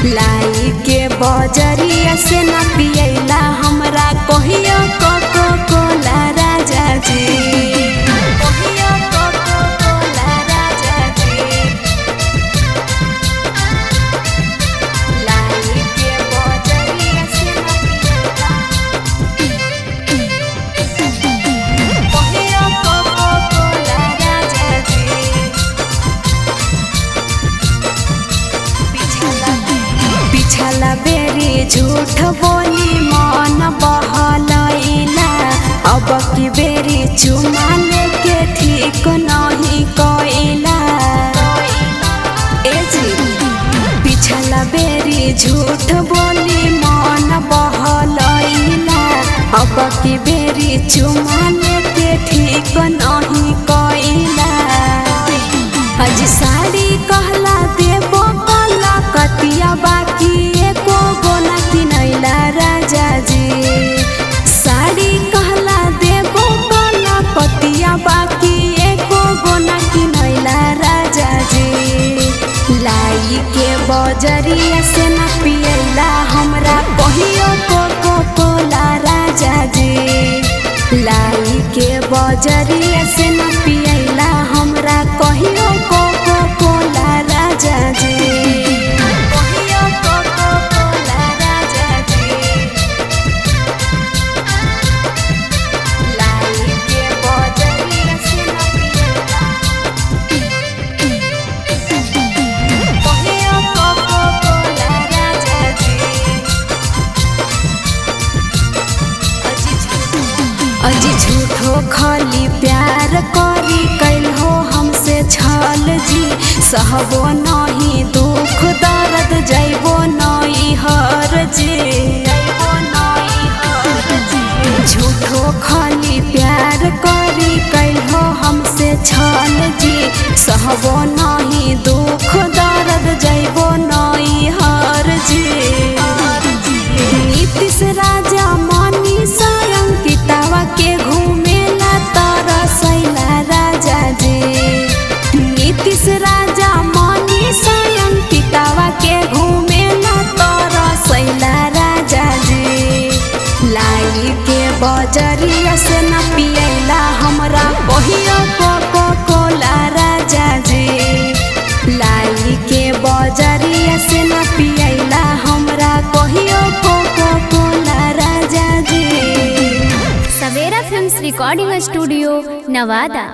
लाई के बजरिया से न पियला हमरा कहियो कोको कोला राजा जी, कहियो कोको कोला राजा जी। लाई के बजरिया से न पियला कहियो कोको कोला राजा जी। पिछला बेरी झूठ बोली मन बहलैला, अब की बेरी चुमा लेके ठीक नहीं कइला। ए जी पिछला बेरी झूठ बोली मन बहलैला, अब की बेरी चुमा लेके ठीक नहीं कइला। आज साड़ी कहला देबो कला कतिया बाकी एको गोना किनैला राजा जी। साड़ी कहला देबो कला कतिया बाकी एको गोना किनैला राजा जी। लाई के बजरिया से न पियला हमरा कहियो कोको कोला राजा जी। लाई के बजरिया से न पियला हमरा कहियो कोको कोला राजा जी, कहियो कोको कोला राजा जी। लाई के बजरिया से न पियला कहियो कोको कोला राजा जी। अजी झूठो खली प्यार करी कैल हो हमसे छल जी, सहबो नहीं दुख दर्द जैबो नहीं हर जी, जैबो नहीं हर जी। झूठो खली प्यार करी कैल हो हमसे छल जी, सहबो नहीं दुख दर्द जैबो नहीं हर जी। नीतीश राजा मनी अंकितावा के घूमेला तरसैला राजा जी। नीतीश राजा मनी अंकितावा के घूमेला तरसैला राजा जी। लाई के बजरिया से न पियला हमरा कहियो कोको कोला राजा जी। लाई के बजरिया से न पियला हमरा कहियो कोको कोला राजा जी। सवेरा फिल्म्स रिकॉर्डिंग स्टूडियो नवादा।